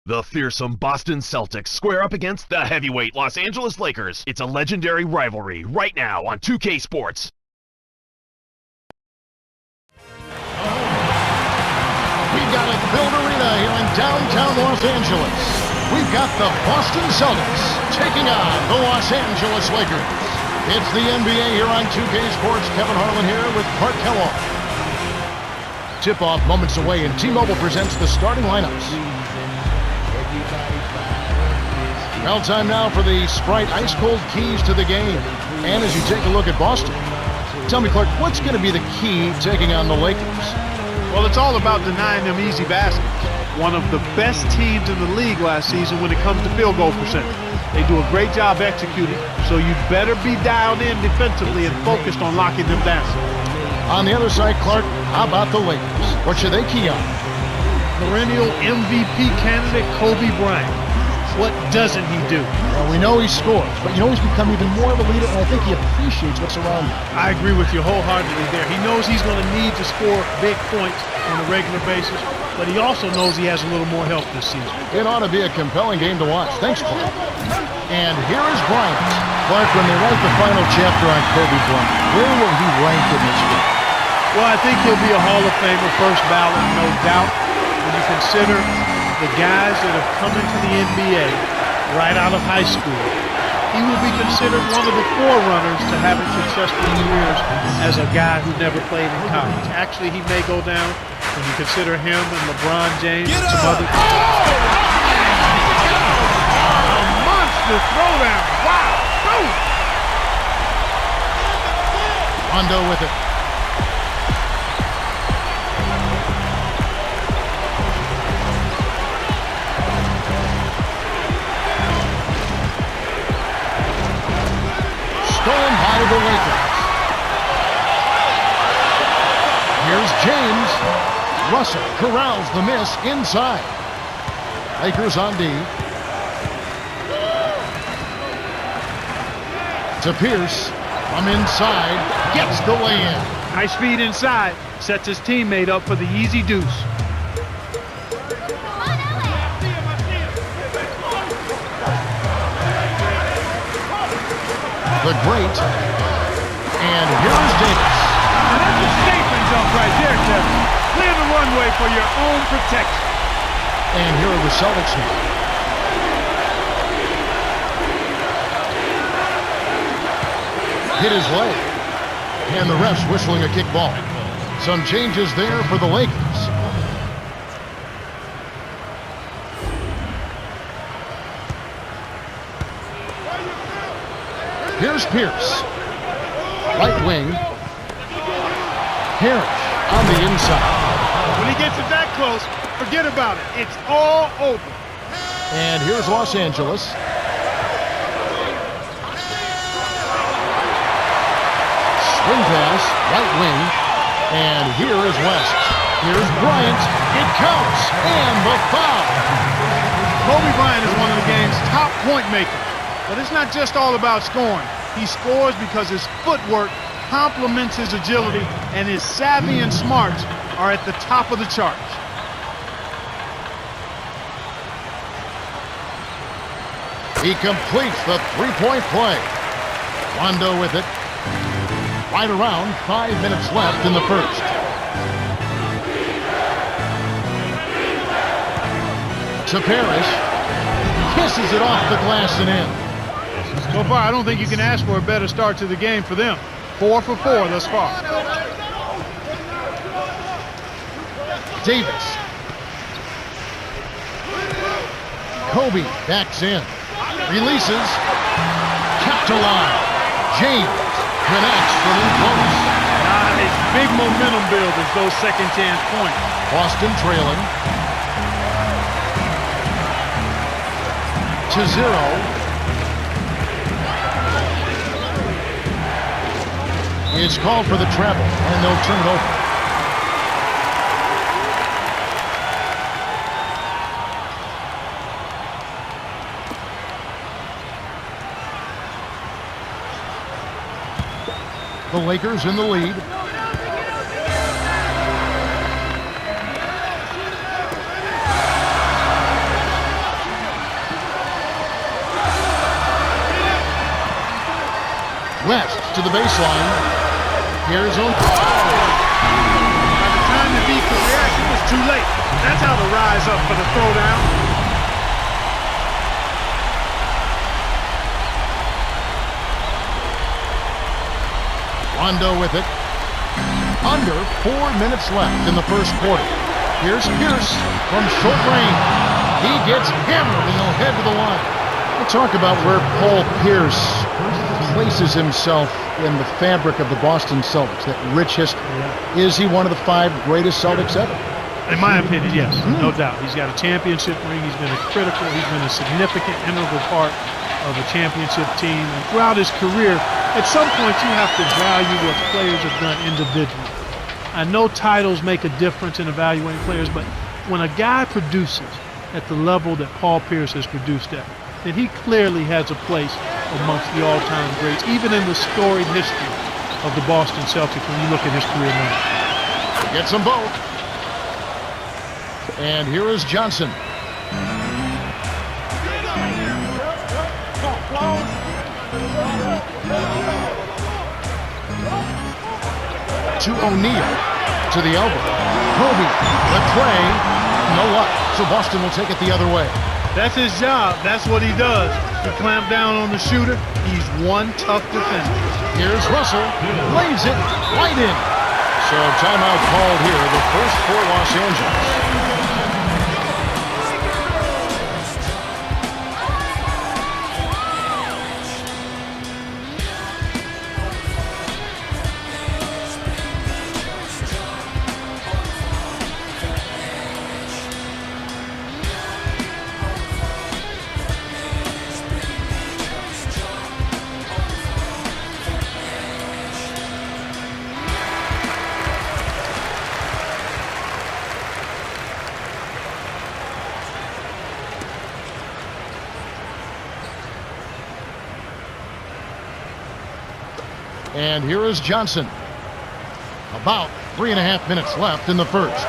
The fearsome Boston Celtics square up against the heavyweight Los Angeles Lakers. It's a legendary rivalry right now on 2K Sports. We've got a filled arena here in downtown Los Angeles. We've got the Boston Celtics taking on the Los Angeles Lakers. It's the NBA here on 2K Sports. Kevin Harlan here with Clark Kellogg. Tip-off moments away, and T-Mobile presents the starting lineups. Well, time now for the Sprite ice-cold keys to the game. And as you take a look at Boston, tell me, Clark, what's going to be the key taking on the Lakers? Well, it's all about denying them easy baskets. One of the best teams in the league last season when it comes to field goal percentage. They do a great job executing, so you better be dialed in defensively and focused on locking them down. On the other side, Clark, how about the Lakers? What should they key on? Perennial MVP candidate Kobe Bryant. What doesn't he do? Well, we know he scores, but you know he's become even more of a leader, and I think he appreciates what's around him. I agree with you wholeheartedly there. He knows he's going to need to score big points on a regular basis, but he also knows he has a little more help this season. It ought to be a compelling game to watch. Thanks, Clark. And here is Bryant. Clark, when they write the final chapter on Kobe Bryant, where will he rank in this game? Well, I think he'll be a Hall of Famer, first ballot, no doubt. When you consider the guys that have come into the NBA right out of high school, he will be considered one of the forerunners to having successful careers as a guy who never played in college. Actually, he may go down when you consider him and LeBron James and some other. A monster throwdown! Wow! Boom! Rondo with it. Stolen by the Lakers. Here's James. Russell corrals the miss inside. Lakers on D. To Pierce. From inside. Gets the lay-in. Nice feed inside. Sets his teammate up for the easy deuce. The great. And here's Davis. And that's a statement jump right there, Kevin. Clear the runway for your own protection. And here are the Celtics now. Hit his leg. And the refs whistling a kick ball. Some changes there for the Lakers. Here's Pierce. Right wing. Harris on the inside. When he gets it that close, forget about it. It's all over. And here's Los Angeles. Swing pass, right wing. And here is West. Here's Bryant. It counts. And the foul. Kobe Bryant is one of the game's top point makers. But it's not just all about scoring. He scores because his footwork complements his agility, and his savvy and smarts are at the top of the charts. He completes the three-point play. Rondo with it. Right around 5 minutes left in the first. To Parrish. Kisses it off the glass and in. So far, I don't think you can ask for a better start to the game for them. 4 for 4 thus far. Davis. Kobe backs in. Releases. Kept alive. James connects from in close. Nice. Big momentum build as those second chance points. Boston trailing. To 0. It's called for the travel, and they'll turn it over. The Lakers in the lead. the baseline. Here's on. By the time the D could react, it was too late. That's how to rise up for the throwdown. Rondo with it. Under 4 minutes left in the first quarter. Here's Pierce from short range. He gets hammered and he'll head to the line. We'll talk about where Paul Pierce places himself in the fabric of the Boston Celtics, that rich history. Yeah. Is he one of the 5 greatest Celtics ever? In my opinion, yes, no doubt. He's got a championship ring. He's been he's been a significant, integral part of a championship team. And throughout his career, at some point you have to value what players have done individually. I know titles make a difference in evaluating players, but when a guy produces at the level that Paul Pierce has produced at, then he clearly has a place amongst the all-time greats, even in the storied history of the Boston Celtics when you look at his career now. Gets them both. And here is Johnson. To O'Neal, to the elbow. Kobe, the tray, no luck. So Boston will take it the other way. That's his job. That's what he does. He clamped down on the shooter. He's one tough defender. Here's Russell, lays it right in. So timeout called here, the first for Los Angeles. And here is Johnson. About 3.5 minutes left in the first.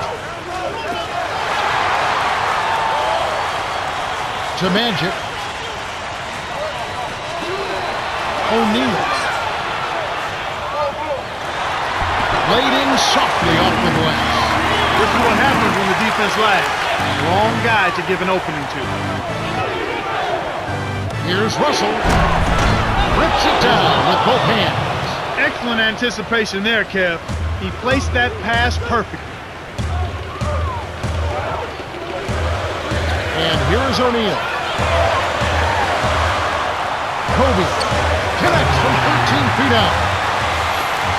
To Magic. O'Neal. Laid in softly off the glass. This is what happens when the defense lags. Wrong guy to give an opening to. Here's Russell. Rips it down with both hands. Excellent anticipation there, Kev. He placed that pass perfectly. And here is O'Neal. Kobe connects from 13 feet out.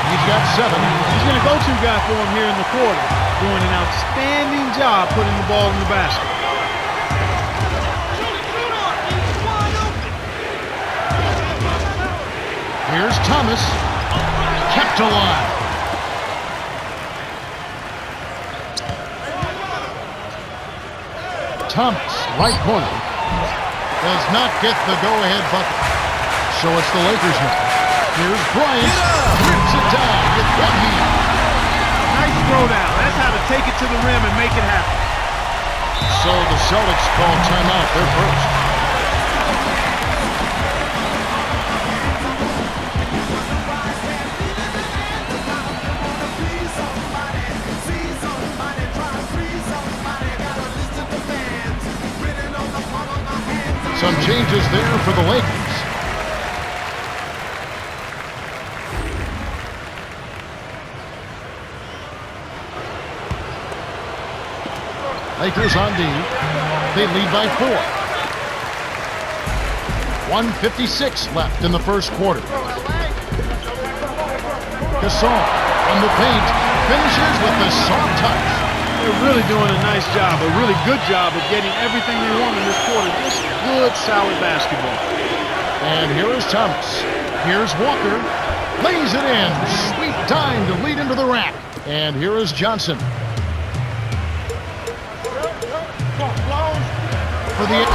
He's got 7. He's going to go-to guy for him here in the quarter, doing an outstanding job putting the ball in the basket. Here's Thomas. Kept alive. Thomas, right corner. Does not get the go-ahead bucket. So it's the Lakers now. Here's Bryant. Rips it down with one hand. Nice throwdown. That's how to take it to the rim and make it happen. So the Celtics call timeout. They're first. Some changes there for the Lakers. Lakers on D. They lead by 4. 1:56 left in the first quarter. Gasol from the paint finishes with the soft touch. They're really doing a nice job, a really good job of getting everything they want in this quarter. Just good, solid basketball. And here is Thomas. Here's Walker. Lays it in. Sweet dime to lead into the rack. And here is Johnson. For the...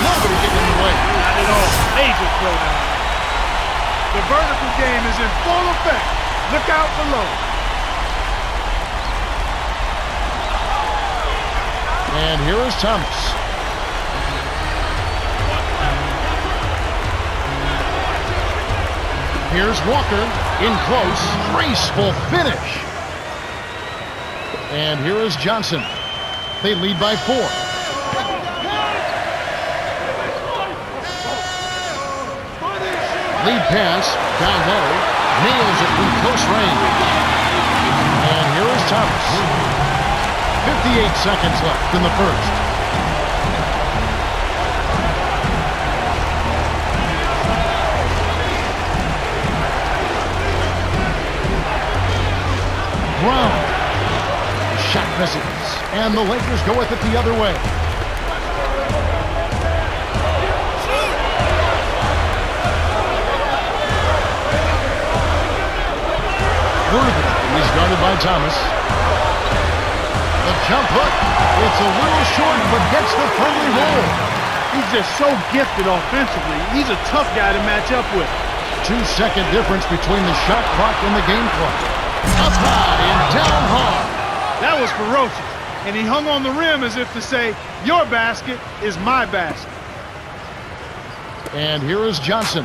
Nobody getting in the way. Not at all. Major throwdown. The vertical game is in full effect. Look out below. And here is Thomas. Here's Walker in close. Graceful finish. And here is Johnson. They lead by 4. Lead pass down low. Nails it from close range. And here is Thomas. 58 seconds left in the first. Brown. Shot misses. And the Lakers go with it the other way. Worthy. He's guarded by Thomas. The jump hook. It's a little short, but gets the friendly roll. He's just so gifted offensively. He's a tough guy to match up with. 2-second difference between the shot clock and the game clock. Up high and down hard. That was ferocious. And he hung on the rim as if to say, your basket is my basket. And here is Johnson.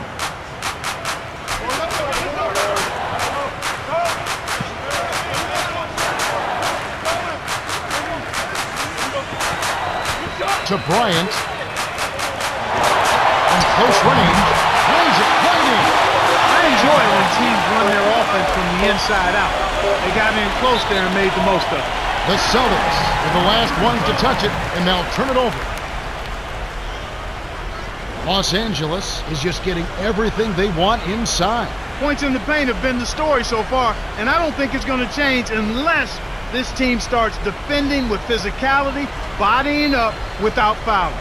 To Bryant. In close range. Lays it right in. I enjoy it when teams run their offense from the inside out. They got in close there and made the most of it. The Celtics are the last ones to touch it, and they'll turn it over. Los Angeles is just getting everything they want inside. Points in the paint have been the story so far, and I don't think it's going to change unless this team starts defending with physicality, bodying up without fouling.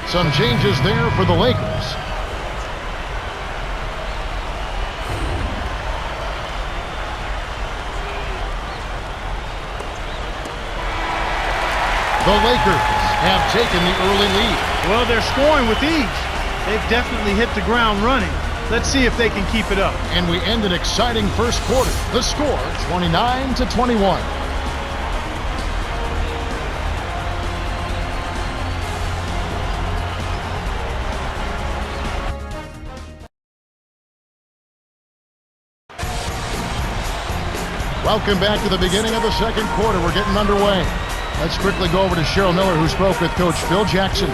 Some changes there for the Lakers. The Lakers have taken the early lead. Well, they're scoring with ease. They've definitely hit the ground running. Let's see if they can keep it up. And we end an exciting first quarter. The score, 29-21. Welcome back to the beginning of the second quarter. We're getting underway. Let's quickly go over to Cheryl Miller, who spoke with Coach Phil Jackson.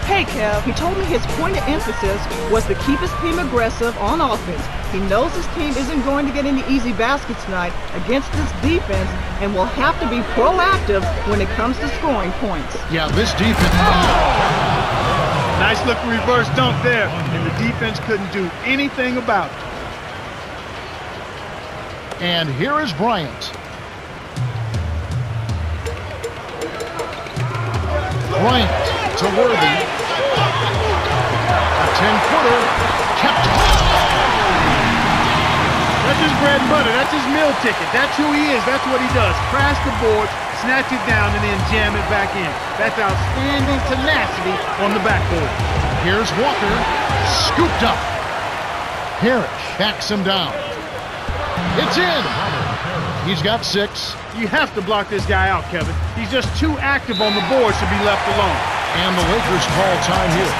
Hey, Kev, he told me his point of emphasis was to keep his team aggressive on offense. He knows his team isn't going to get any easy baskets tonight against this defense and will have to be proactive when it comes to scoring points. Yeah, this defense... Nice looking reverse dunk there, and the defense couldn't do anything about it. And here is Bryant. Bryant to Worthy. A 10-footer kept. That's his bread and butter. That's his meal ticket. That's who he is. That's what he does. Crash the boards, snatch it down, and then jam it back in. That's outstanding tenacity on the backboard. Here's Walker. Scooped up. Parrish backs him down. It's in. He's got 6. You have to block this guy out, Kevin. He's just too active on the boards to be left alone. And the Lakers call time here.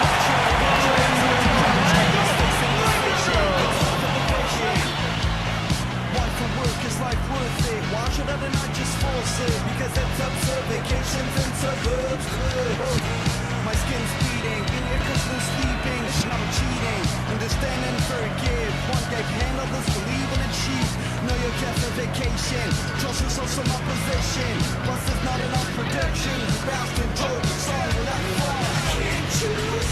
My skin's bleeding, ear crystal sleeping, not cheating. Understand and forgive. One gave hand, others believe and achieve. Know your justification. Trust yourself in my position. Plus there's not enough protection. Bounce control, song without fire. I can't choose.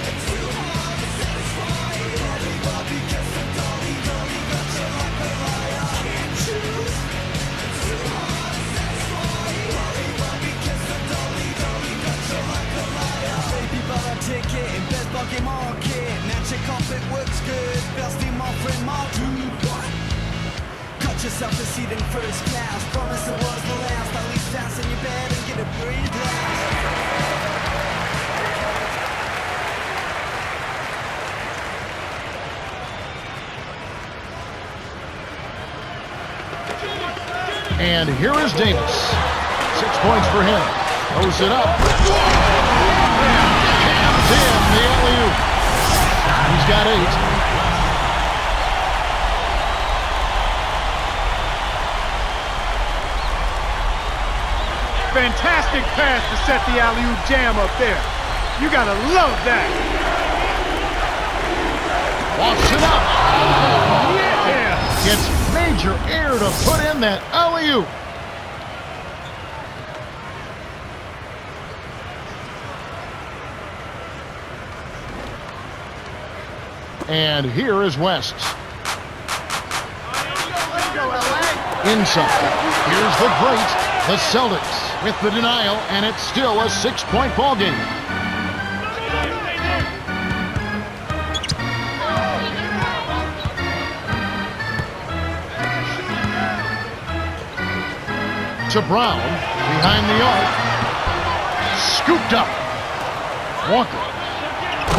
It's too hard to satisfy. Everybody gets a dolly, dolly, got you like a liar. I can't choose. It's too hard to satisfy. Everybody gets a dolly, dolly, got you like a liar. Baby, but I take it in bed bugging market. Now check off it works good. Best in my friend, my dude. What? Cut yourself a seat in first class. Promise it was the last. At least dance in your bed and get a breathe glass. And here is Davis. 6 points for him. Throws it up. goes in, the alley-oop. He's got 8. Fantastic pass to set the alley-oop jam up there. You gotta love that. Walks it up. Yeah. Gets major air to put in that alley-oop. And here is West. Inside. Here's the great, the Celtics, with the denial, and it's still a 6-point ball game. To Brown, behind the arc. Scooped up. Walker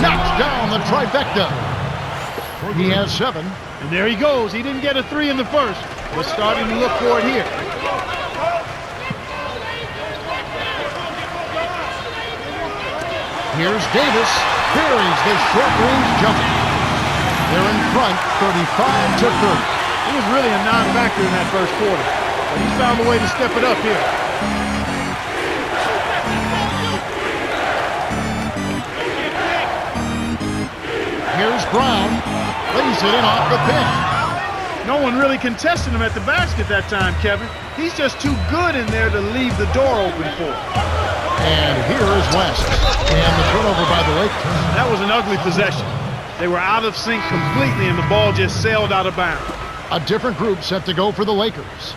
knocks down the trifecta. He has 7. And there he goes. He didn't get a 3 in the first, but starting to look for it here. Here's Davis. Buries the short-range jumper. They're in front, 35 to 30. He was really a non-factor in that first quarter, but he's found a way to step it up here. Here's Brown. Lays it in off the pick. No one really contested him at the basket that time, Kevin. He's just too good in there to leave the door open for him. And here is West. And the turnover by the Lakers. That was an ugly possession. They were out of sync completely, and the ball just sailed out of bounds. A different group set to go for the Lakers.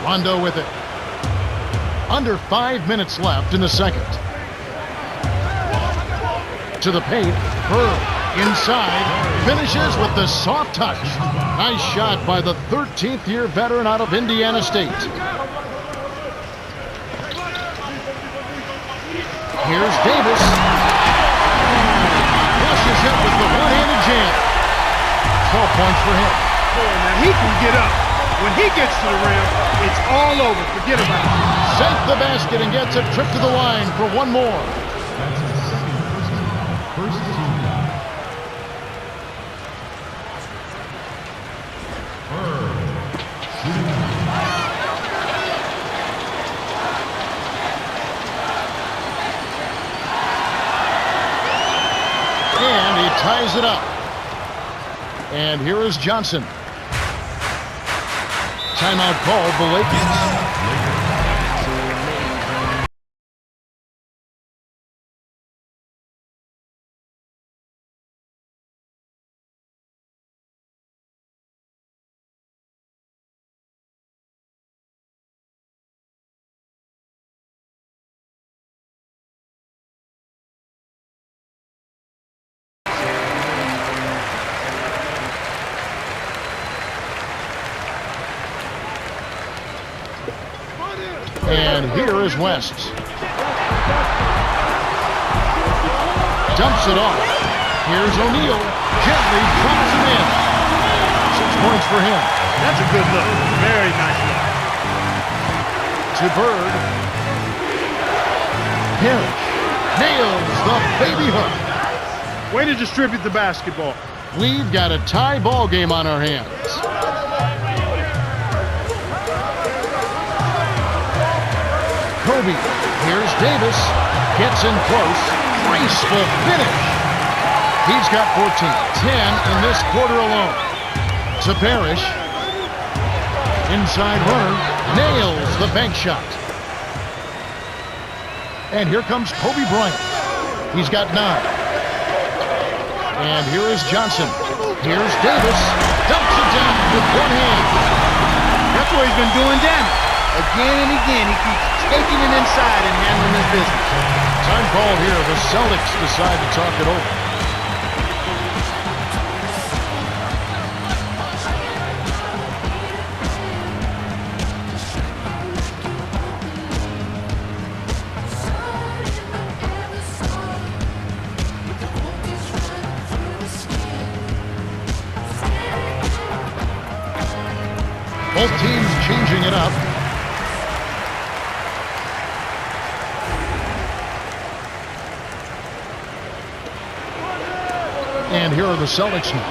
Rondo with it. Under 5 minutes left in the second. To the paint. Bird inside. Finishes with the soft touch. Nice shot by the 13th year veteran out of Indiana State. Here's Davis. Flushes it with the one-handed jam. 12 points for him. Boy, now he can get up. When he gets to the rim, it's all over. Forget about it. Sent the basket and gets a trip to the line for one more. And he ties it up. And here is Johnson. Timeout called the Lakers. And here is West. Dumps it off. Here's O'Neal. Gently drops it in. 6 points for him. That's a good look. Very nice look. To Bird. Parrish nails the baby hook. Way to distribute the basketball. We've got a tie ball game on our hands. Kobe. Here's Davis. Gets in close. Graceful finish. He's got 14. 10 in this quarter alone. To Parrish. Inside runner. Nails the bank shot. And here comes Kobe Bryant. He's got 9. And here is Johnson. Here's Davis. Dumps it down with one hand. That's where he's been doing damage. Again and again, he keeps taking it inside and handling his business. Time call here. The Celtics decide to talk it over. Both teams changing it up. And here are the Celtics now,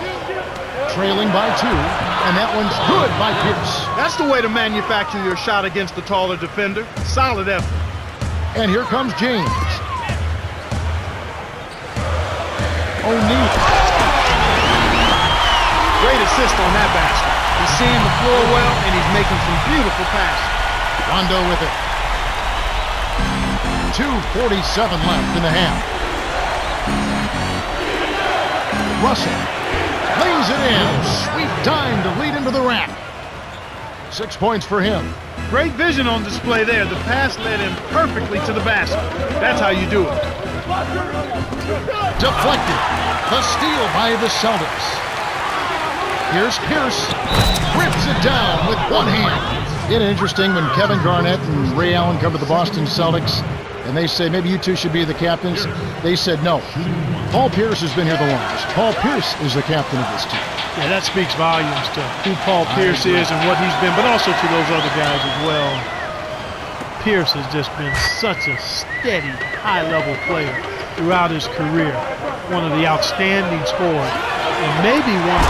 trailing by 2, and that one's good by Pierce. That's the way to manufacture your shot against the taller defender. Solid effort. And here comes James. O'Neal. Great assist on that basket. He's seeing the floor well, and he's making some beautiful passes. Rondo with it. 2:47 left in the half. Russell lays it in. Sweet dime to lead into the rack. 6 points for him. Great vision on display there. The pass led him perfectly to the basket. That's how you do it. Deflected. The steal by the Celtics. Here's Pierce. Rips it down with one hand. It's interesting when Kevin Garnett and Ray Allen come to the Boston Celtics and they say, maybe you two should be the captains. They said, no. Paul Pierce has been here the longest. Paul Pierce is the captain of this team. Yeah, that speaks volumes to who Paul Pierce is and what he's been, but also to those other guys as well. Pierce has just been such a steady, high-level player throughout his career. One of the outstanding scorers. And maybe one...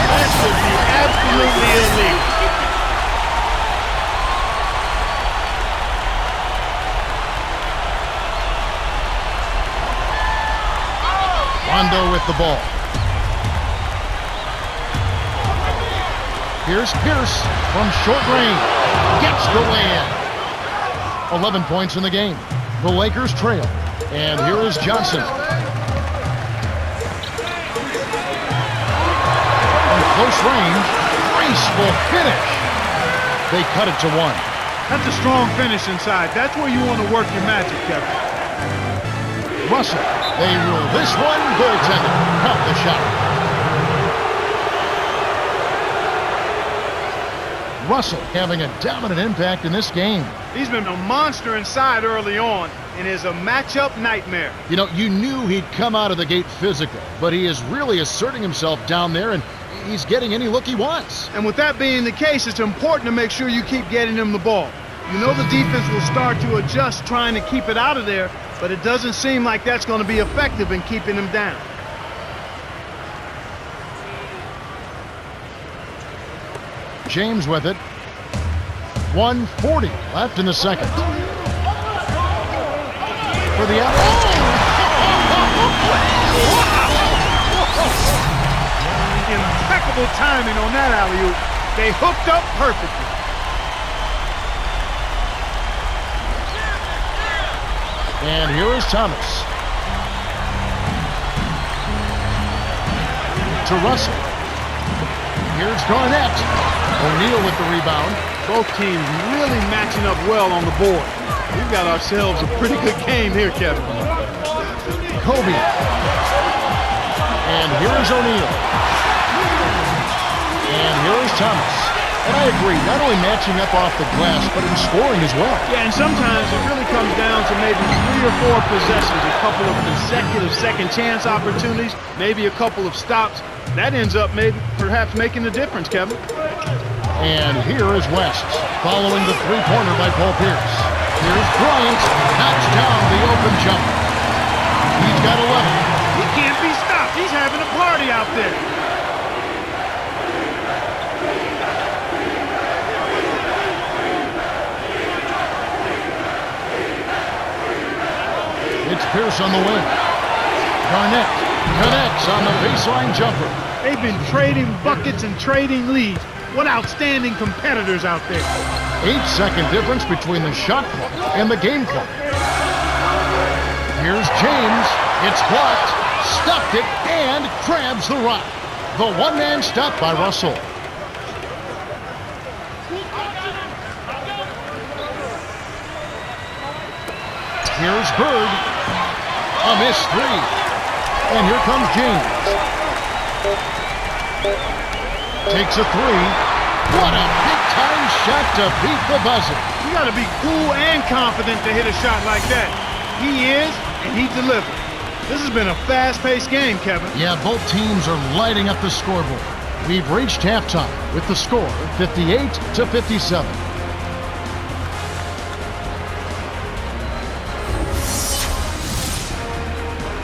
That should be absolutely illegal. Rondo with the ball. Here's Pierce from short range. Gets the lay-in. 11 points in the game. The Lakers trail. And here is Johnson. From close range, graceful finish. They cut it to 1. That's a strong finish inside. That's where you want to work your magic, Kevin. Russell. They rule this one. Goaltender. Count the shot. Russell having a dominant impact in this game. He's been a monster inside early on and is a matchup nightmare. You know, you knew he'd come out of the gate physical, but he is really asserting himself down there, and he's getting any look he wants. And with that being the case, it's important to make sure you keep getting him the ball. You know the defense will start to adjust trying to keep it out of there, but it doesn't seem like that's going to be effective in keeping him down. James with it. 1:40 left in the second. For the Impeccable timing on that alley-oop. They hooked up perfectly. And here is Thomas. To Russell. Here's Garnett. O'Neal with the rebound. Both teams really matching up well on the board. We've got ourselves a pretty good game here, Kevin. Kobe. And here is O'Neal. And here is Thomas. And I agree, not only matching up off the glass, but in scoring as well. Yeah, and sometimes it really comes down to maybe 3 or 4 possessions, a couple of consecutive second chance opportunities, maybe a couple of stops. That ends up perhaps making the difference, Kevin. And here is West, following the three-pointer by Paul Pierce. Here's Bryant, knocks down the open jumper. He's got 11. He can't be stopped. He's having a party out there. It's Pierce on the wing. Garnett connects on the baseline jumper. They've been trading buckets and trading leads. What outstanding competitors out there. 8-second difference between the shot clock and the game clock. Here's James. It's blocked, stuffed it, and grabs the rock. The one-man stop by Russell. Here's Bird. A missed 3. And here comes James. Takes a 3. What a big-time shot to beat the buzzer. You got to be cool and confident to hit a shot like that. He is, and he delivered. This has been a fast-paced game, Kevin. Yeah, both teams are lighting up the scoreboard. We've reached halftime with the score 58-57.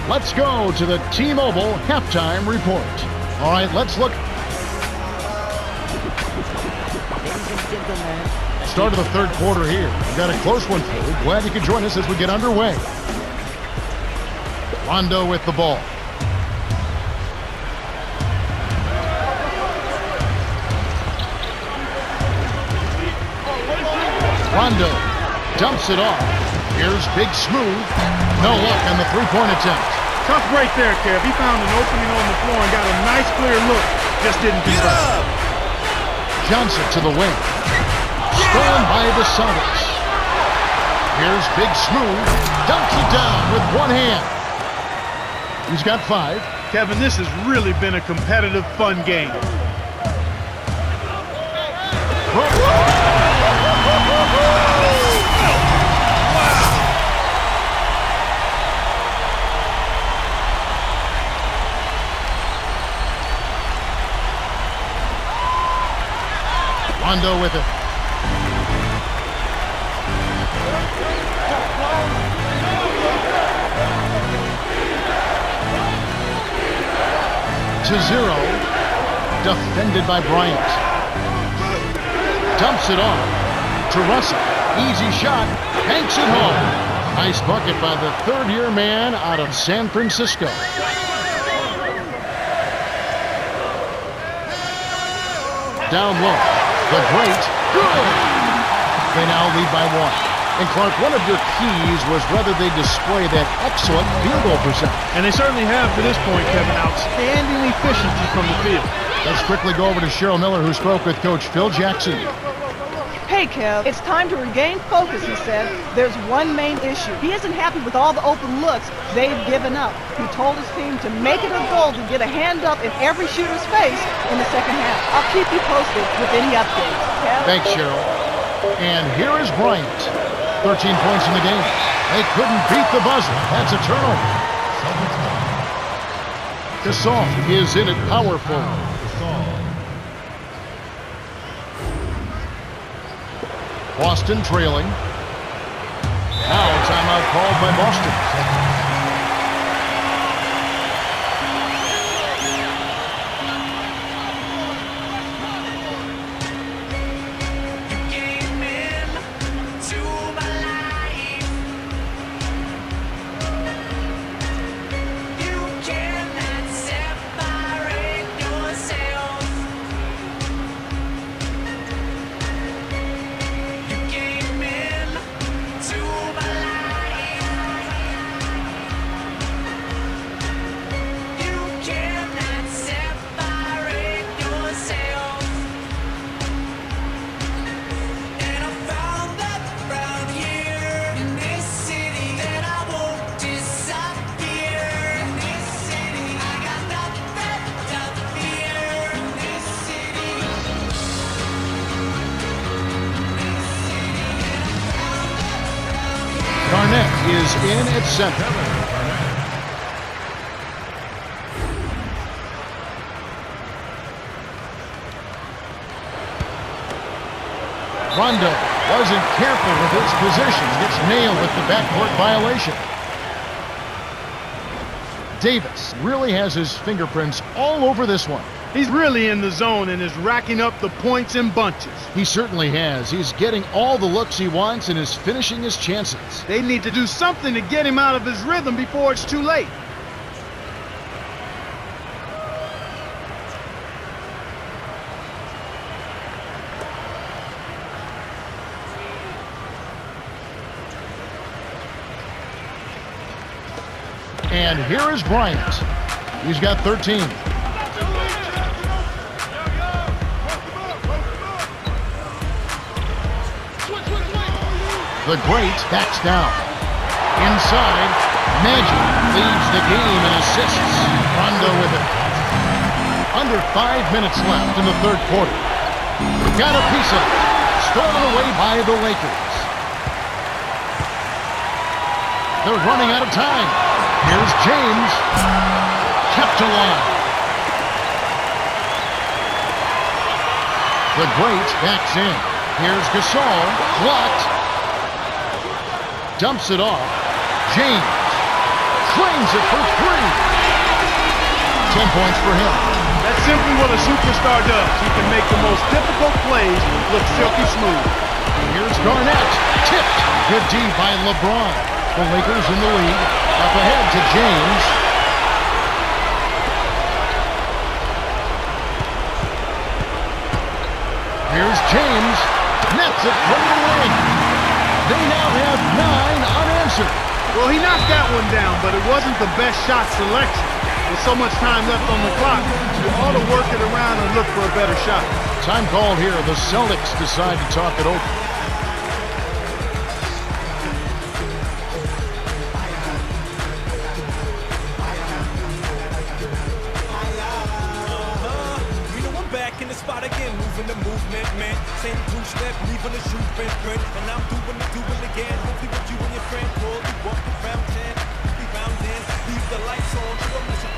Let's go to the T-Mobile halftime report. All right, let's look. Start of the third quarter here. We've got a close one for you. Glad you could join us as we get underway. Rondo with the ball. Rondo dumps it off. Here's Big Smooth. No luck on the three-point attempt. Tough break there, Kev. He found an opening on the floor and got a nice clear look. Just didn't convert. Johnson to the wing. Stolen by the Celtics. Here's Big Smooth. Dunks it down with one hand. He's got 5. Kevin, this has really been a competitive, fun game. Rondo with it. To 0. Defended by Bryant. Dumps it off to Russell. Easy shot. Hanks it home. Nice bucket by the third-year man out of San Francisco. Down low. The great. Good. They now lead by 1. And Clark, one of your keys was whether they display that excellent field goal percentage. And they certainly have to this point, Kevin. Outstanding efficiency from the field. Let's quickly go over to Cheryl Miller, who spoke with Coach Phil Jackson. Hey, Kev, it's time to regain focus, he said. There's one main issue. He isn't happy with all the open looks they've given up. He told his team to make it a goal to get a hand up in every shooter's face in the second half. I'll keep you posted with any updates. Kev? Thanks, Cheryl. And here is Bryant. 13 points in the game. They couldn't beat the buzzer. That's a turnover. Gasol is in it powerful. Boston trailing. Now a timeout called by Boston. Garnett is in at center. Rondo wasn't careful with his position. Gets nailed with the backcourt violation. Davis really has his fingerprints all over this one. He's really in the zone and is racking up the points in bunches. He certainly has. He's getting all the looks he wants and is finishing his chances. They need to do something to get him out of his rhythm before it's too late. And here is Bryant. He's got 13. The great backs down. Inside, Magic leads the game in assists. Rondo with it. Under 5 minutes left in the third quarter. Got a piece of it. Stolen away by the Lakers. They're running out of time. Here's James. Kept alive. The great backs in. Here's Gasol. Blocked. Dumps it off. James. Drains it for three. 10 points for him. That's simply what a superstar does. He can make the most difficult plays look silky smooth. Here's Garnett. Tipped. Good D by LeBron. The Lakers in the lead. Up ahead to James. Here's James. Nets it from the wing. They now have 9 unanswered. Well, he knocked that one down, but it wasn't the best shot selection. With so much time left on the clock, you ought to work it around and look for a better shot. Time called here. The Celtics decide to talk it over. You know I'm back in the spot again, moving the movement, man. Same two-step, leaving the shoe print, and I'm doing it again. Hopefully with you and your friend, pull you walk around 10, be bound in, leave the lights on, you don't miss it.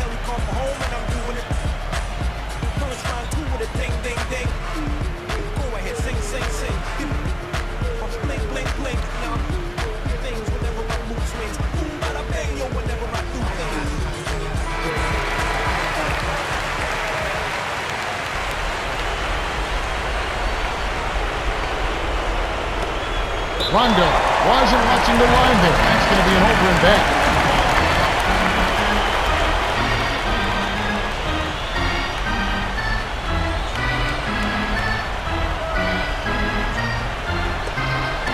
Kelly come home and I'm doing it. First round 2 with a ding, ding, ding. Go ahead, sing, sing, sing. Blink, blink, blink. Now I'm doing things whenever I move swings. Bada bang, yo, whenever I do things. Rondo wasn't watching the line there. That's going to be an over and back.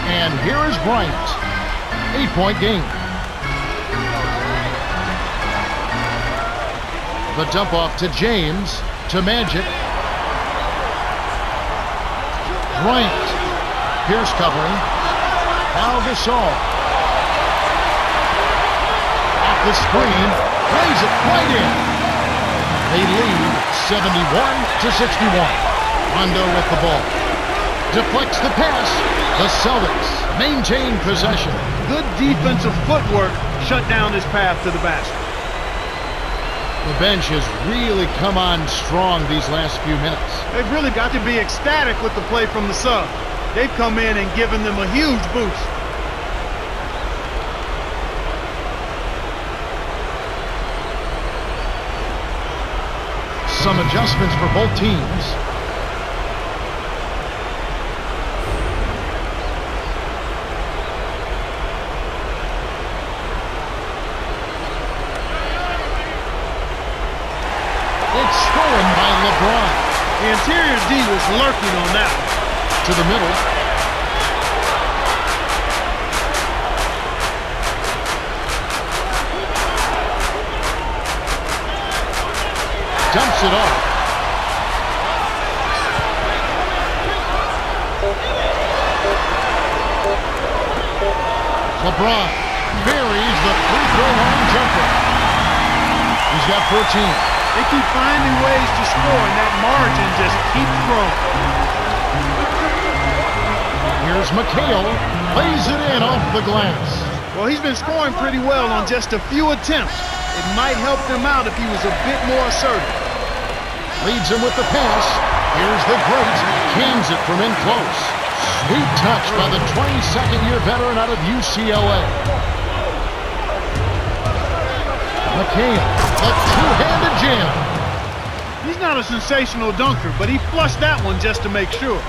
And here is Bryant. 8-point game. The dump off to James, to Magic. Bryant. Pierce covering. Now Gasol. Off the screen. Plays it right in. They lead 71-61. Rondo with the ball. Deflects the pass. The Celtics maintain possession. Good defensive footwork shut down his path to the basket. The bench has really come on strong these last few minutes. They've really got to be ecstatic with the play from the sub. They've come in and given them a huge boost. Some adjustments for both teams. It's stolen by LeBron. The interior D was lurking on that one. To the middle. Dumps it off. LeBron buries the free throw line jumper. He's got 14. They keep finding ways to score, and that margin just keeps growing. Here's McHale, lays it in off the glass. Well, he's been scoring pretty well on just a few attempts. It might help them out if he was a bit more assertive. Leads him with the pass. Here's the great, cans it from in close. Sweet touch by the 22nd-year veteran out of UCLA. McHale, the two-handed jam. He's not a sensational dunker, but he flushed that one just to make sure.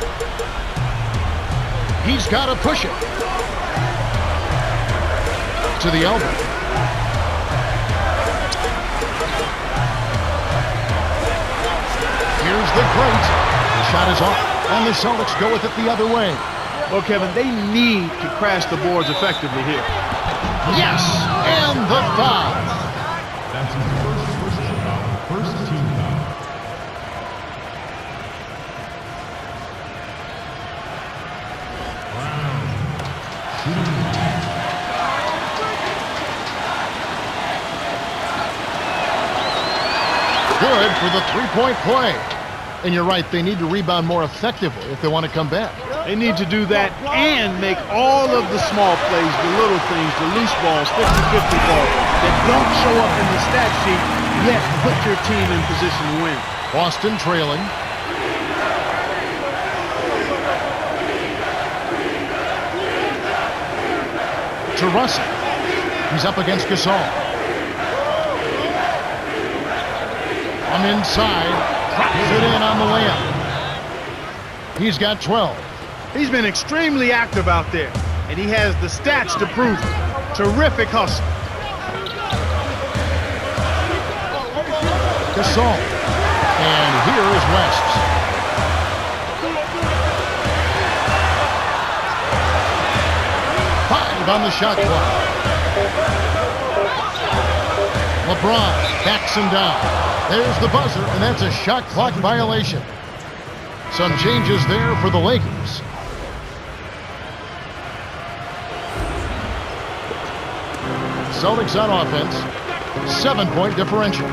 He's got to push it. To the elbow. Here's the great. The shot is off, and the Celtics go with it the other way. Well, Kevin, they need to crash the boards effectively here. Yes, and the foul. That's his first personal foul, first team foul. Good for the three-point play. And you're right, they need to rebound more effectively if they want to come back. They need to do that and make all of the small plays, the little things, the loose balls, 50-50 balls that don't show up in the stat sheet, yet put your team in position to win. Boston trailing. To Russell. He's up against Gasol. From inside, drops it in on the layup. He's got 12. He's been extremely active out there, and he has the stats to prove it. Terrific hustle. Gasol. And here is West. On the shot clock. LeBron backs him down. There's the buzzer, and that's a shot clock violation. Some changes there for the Lakers. Celtics on offense. 7-point differential.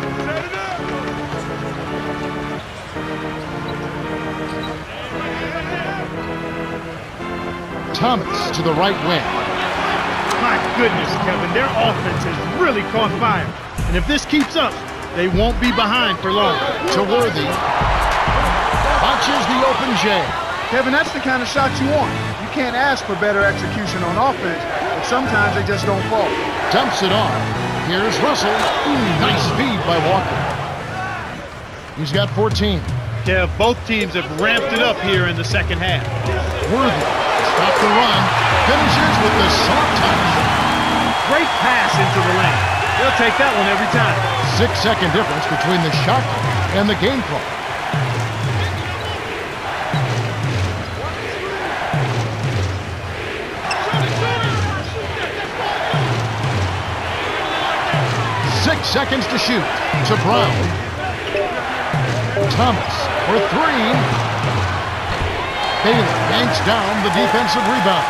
Thomas to the right wing. My goodness, Kevin, their offense has really caught fire. And if this keeps up, they won't be behind for long. To Worthy. Watches the open J. Kevin, that's the kind of shot you want. You can't ask for better execution on offense, but sometimes they just don't fall. Dumps it off. Here's Russell. Nice feed by Walker. He's got 14. Kev, both teams have ramped it up here in the second half. Worthy. Stop the run. Finishes with the soft touch. Great pass into the lane. They'll take that one every time. 6-second difference between the shot clock and the game clock. Seconds to shoot. To Brown. Thomas for three. Baylor yanks down the defensive rebound.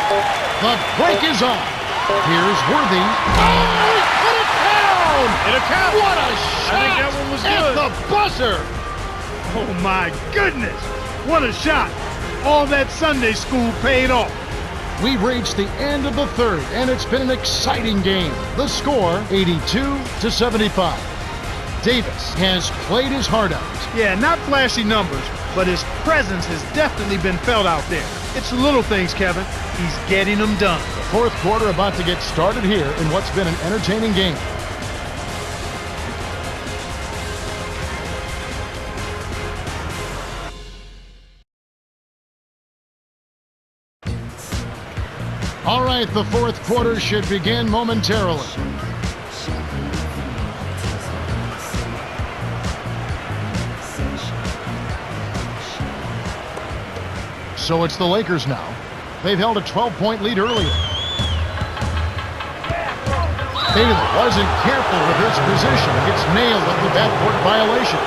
The break is on. Here's Worthy. Oh, he put it down! It'll count. What a shot! I think that one was at good. the buzzer. Oh my goodness! What a shot! All that Sunday school paid off. We've reached the end of the third, and it's been an exciting game. The score, 82-75. Davis has played his heart out. Yeah, not flashy numbers, but his presence has definitely been felt out there. It's the little things, Kevin. He's getting them done. Fourth quarter about to get started here in what's been an entertaining game. All right, the fourth quarter should begin momentarily. So it's the Lakers now. They've held a 12-point lead earlier. Baylor wasn't careful with his position. Gets nailed with the backcourt violation.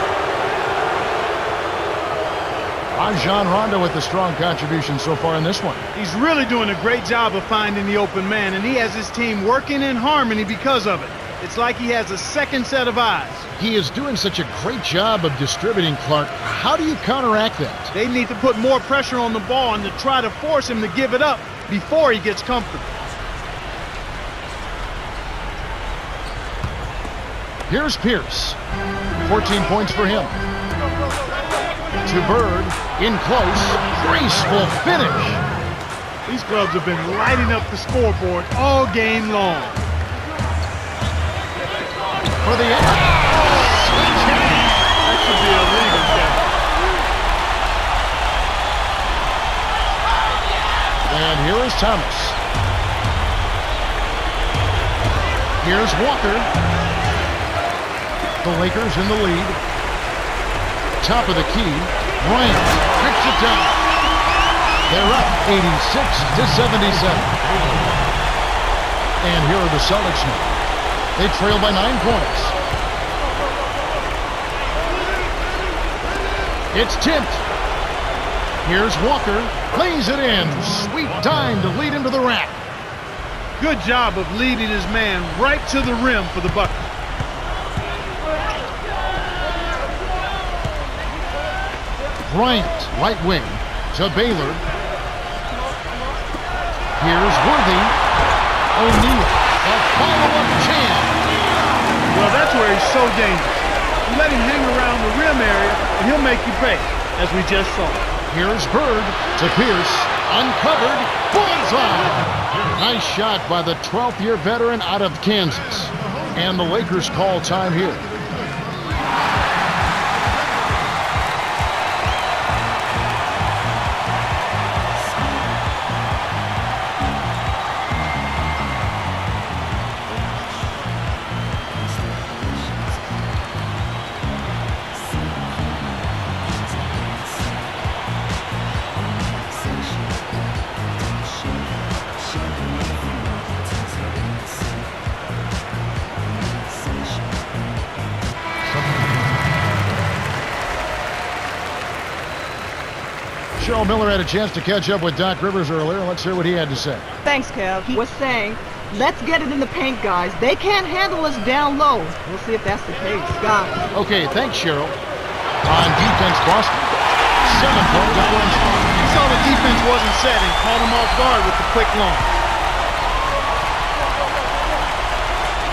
Rajon Rondo with the strong contribution so far in this one. He's really doing a great job of finding the open man, and he has his team working in harmony because of it. It's like he has a second set of eyes. He is doing such a great job of distributing, Clark. How do you counteract that? They need to put more pressure on the ball and to try to force him to give it up before he gets comfortable. Here's Pierce. 14 points for him. To Bird, in close, graceful finish. These clubs have been lighting up the scoreboard all game long. For the end. That should be illegal, Kevin. And here is Thomas. Here's Walker. The Lakers in the lead. Top of the key. Bryant picks it down. They're up 86-77. And here are the Celtics now. They trail by 9 points. It's tipped. Here's Walker. Lays it in. Sweet time to lead him to the rack. Good job of leading his man right to the rim for the bucket. Bryant, right wing, to Baylor. Here's Worthy. O'Neal, a follow-up chance. Well, that's where he's so dangerous. You let him hang around the rim area, and he'll make you pay, as we just saw. Here's Bird to Pierce. Uncovered. Bullseye. Nice shot by the 12th-year veteran out of Kansas. And the Lakers call time here. Cheryl Miller had a chance to catch up with Doc Rivers earlier. Let's hear what he had to say. Thanks, Kev. He was saying, let's get it in the paint, guys. They can't handle us down low. We'll see if that's the case. Got it. Okay, thanks, Cheryl. On defense, Boston. 7-point differential. He saw the defense wasn't set and caught him off guard with the quick launch.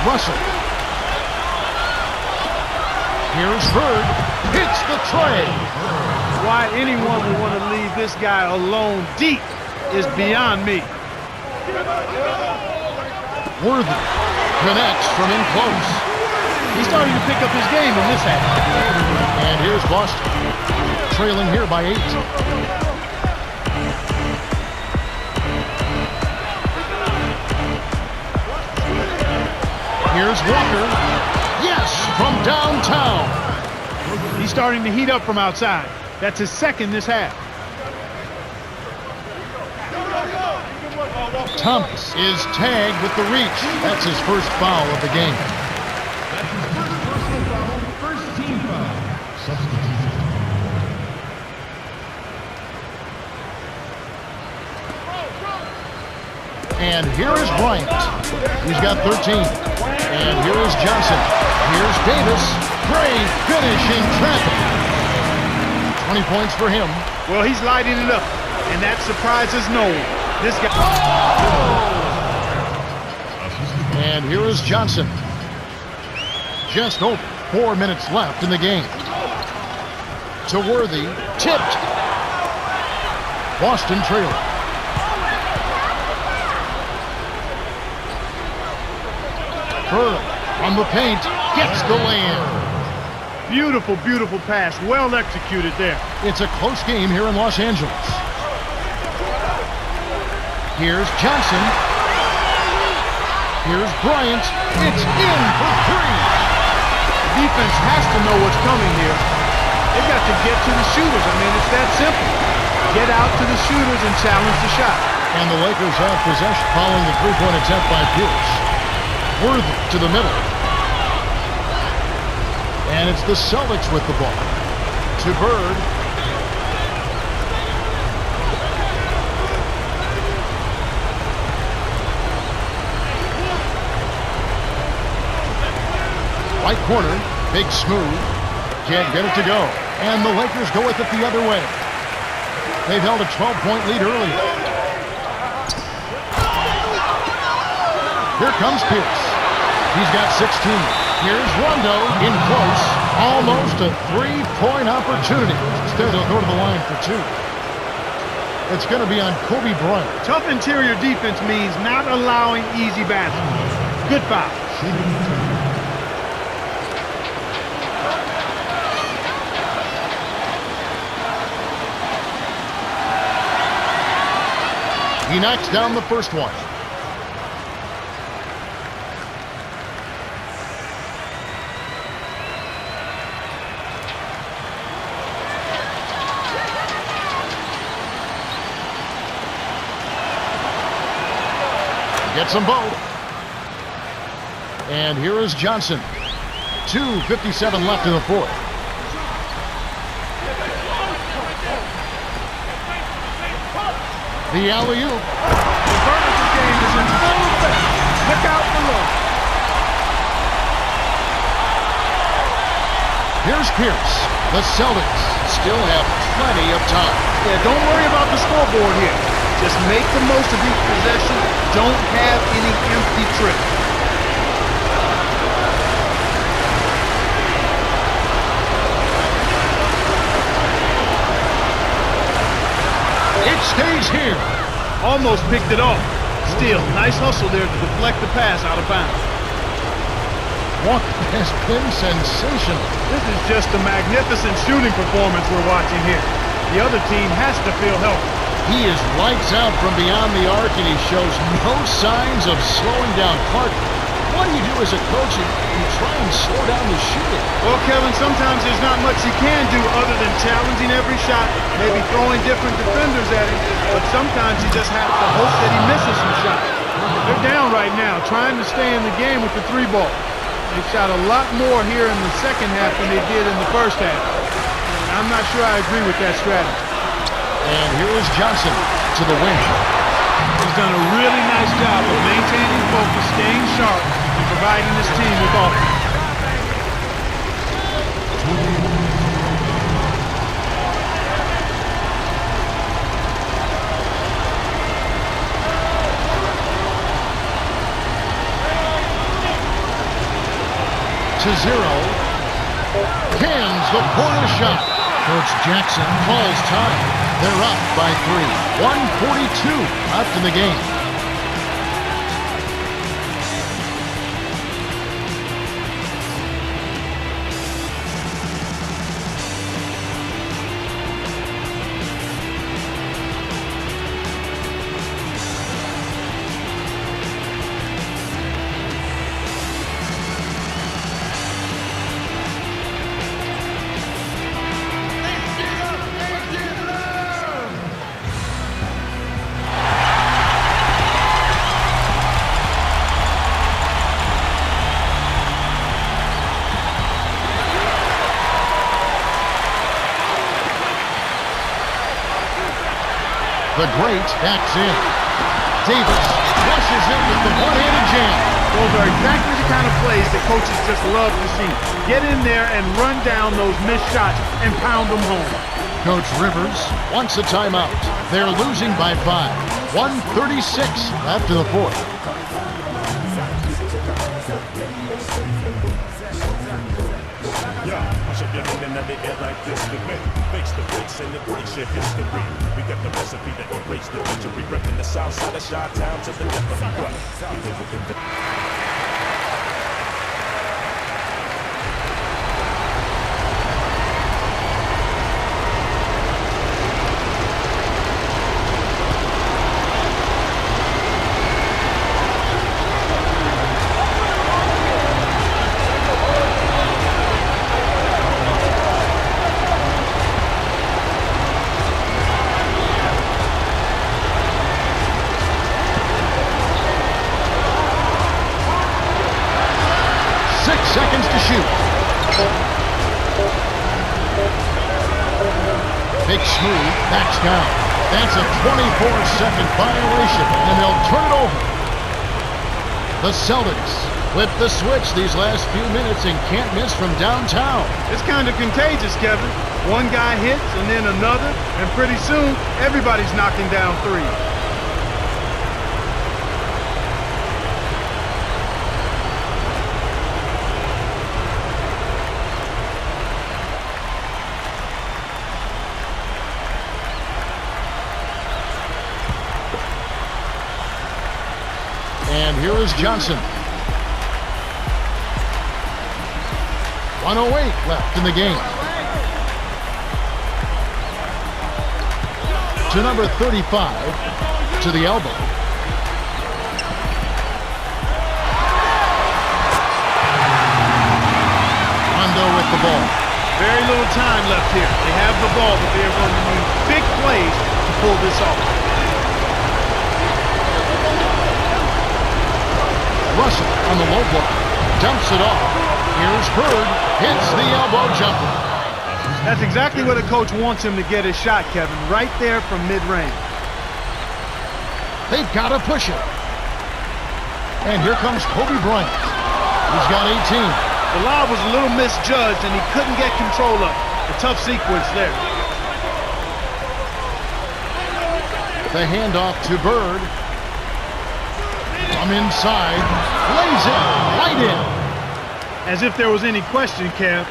Russell. Here's Bird. Hits the tray. Why anyone would want to leave this guy alone deep is beyond me. Worthy connects from in close. He's starting to pick up his game in this half. And here's Boston, trailing here by 8. Here's Walker. Yes, from downtown. He's starting to heat up from outside. That's his second this half. Thomas is tagged with the reach. That's his first foul of the game. That's his first personal foul, first team foul. Substitution. And here is Bryant. He's got 13. And here is Johnson. Here's Davis. Great finishing traffic. 20 points for him. Well, he's lighting it up, and that surprises no one. This guy. And here is Johnson. Just over 4 minutes left in the game. To Worthy. Tipped. Boston trailing. Bird on the paint. Gets the land. Beautiful, beautiful pass. Well executed there. It's a close game here in Los Angeles. Here's Johnson. Here's Bryant. It's in for 3. The defense has to know what's coming here. They've got to get to the shooters. I mean, it's that simple. Get out to the shooters and challenge the shot. And the Lakers have possession following the three-point attempt by Pierce. Worthy to the middle. And it's the Celtics with the ball. To Bird. Right corner, big smooth. Can't get it to go. And the Lakers go with it the other way. They've held a 12-point lead earlier. Here comes Pierce. He's got 16. Here's Rondo in close. Almost a 3-point opportunity. Instead, he'll go to the line for 2. It's going to be on Kobe Bryant. Tough interior defense means not allowing easy baskets. Good foul. He knocks down the first one. Gets them both. And here is Johnson. 2:57 left in the fourth. The alley-oop. The furniture game is in full effect. Look out below. Here's Pierce. The Celtics still have plenty of time. Yeah, don't worry about the scoreboard here. Just make the most of each possession. Don't have any empty trips. It stays here. Almost picked it off. Still, nice hustle there to deflect the pass out of bounds. Walker has been sensational. This is just a magnificent shooting performance we're watching here. The other team has to feel healthy. He is lights out from beyond the arc, and he shows no signs of slowing down. Clark, what do you do as a coach? You try and slow down the shooting. Well, Kevin, sometimes there's not much you can do other than challenging every shot, maybe throwing different defenders at him, but sometimes you just have to hope that he misses some shots. They're down right now, trying to stay in the game with the 3-ball. They shot a lot more here in the second half than they did in the first half. And I'm not sure I agree with that strategy. And here is Johnson to the wing. He's done a really nice job of maintaining focus, staying sharp, and providing his team with offense. To 0. Cans the corner shot. Coach Jackson calls time. They're up by 3. 1:42 left in the game. The great backs in. Davis flushes in with the one-handed jam. Those are exactly the kind of plays that coaches just love to see. Get in there and run down those missed shots and pound them home. Coach Rivers wants a timeout. They're losing by 5. 1:36 left in the fourth. In the air like this, the men face the face and embrace your history. We got the recipe to erase the victory. Repping the south side of Chi-Town to the death of the what? We live within the... Seconds to shoot. Big Smooth backs down. That's a 24-second violation, and they'll turn it over. The Celtics flip the switch these last few minutes and can't miss from downtown. It's kind of contagious, Kevin. One guy hits and then another, and pretty soon, everybody's knocking down threes. And here is Johnson. 1:08 left in the game. To number 35, to the elbow. Rondo with the ball. Very little time left here. They have the ball, but they are going to need big plays to pull this off. Russell on the low block, dumps it off. Here's Bird, hits the elbow jumper. That's exactly what a coach wants him to get his shot, Kevin, right there from mid-range. They've got to push it. And here comes Kobe Bryant. He's got 18. The lob was a little misjudged, and he couldn't get control of it. A tough sequence there. The handoff to Bird. From inside, lays it right in. As if there was any question, Kev,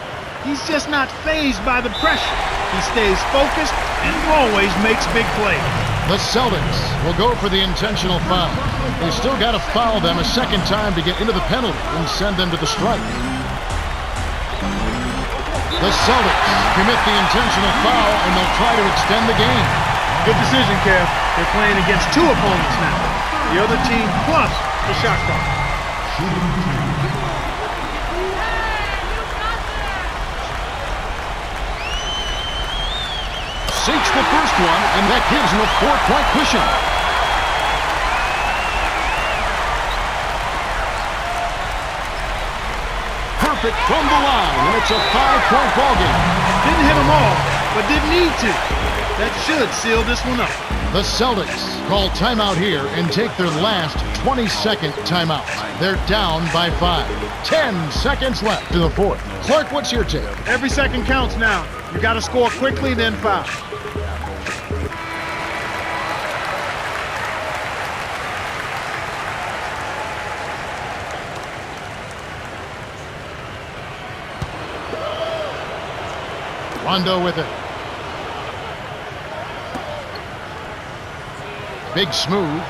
he's just not fazed by the pressure. He stays focused and always makes big plays. The Celtics will go for the intentional foul. They still got to foul them a second time to get into the penalty and send them to the strike. The Celtics commit the intentional foul, and they'll try to extend the game. Good decision, Kev. They're playing against two opponents now. The other team plus the shot clock. Sinks the first one, and that gives him a 4-point cushion. Perfect from the line, and it's a 5-point ball game. Didn't hit them all, but didn't need to. That should seal this one up. The Celtics call timeout here and take their last 22nd timeout. They're down by 5. 10 seconds left to the fourth. Clark, what's your take? Every second counts now. You got to score quickly, then foul. Rondo with it. Big smooth.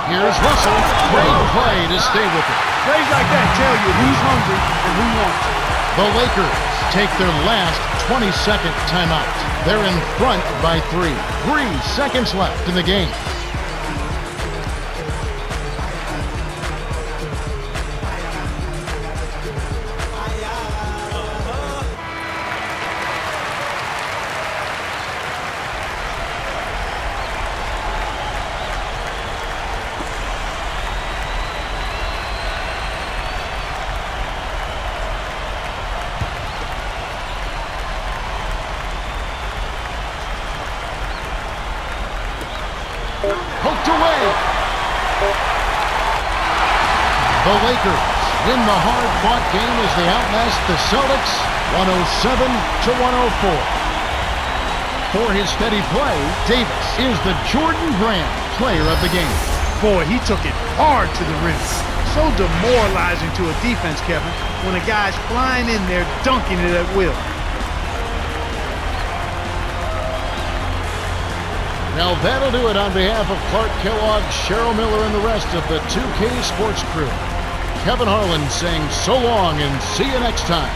Here's Russell. Great play to stay with it. Plays like that tell you who's hungry and who wants it. The Lakers take their last 22nd timeout. They're in front by 3. 3 seconds left in the game. Poked away. The Lakers win the hard-fought game as they outlast the Celtics 107-104. For his steady play, Davis is the Jordan Brand player of the game. Boy, he took it hard to the rim. So demoralizing to a defense, Kevin, when a guy's flying in there dunking it at will. Now that'll do it on behalf of Clark Kellogg, Cheryl Miller, and the rest of the 2K Sports crew. Kevin Harlan saying so long and see you next time.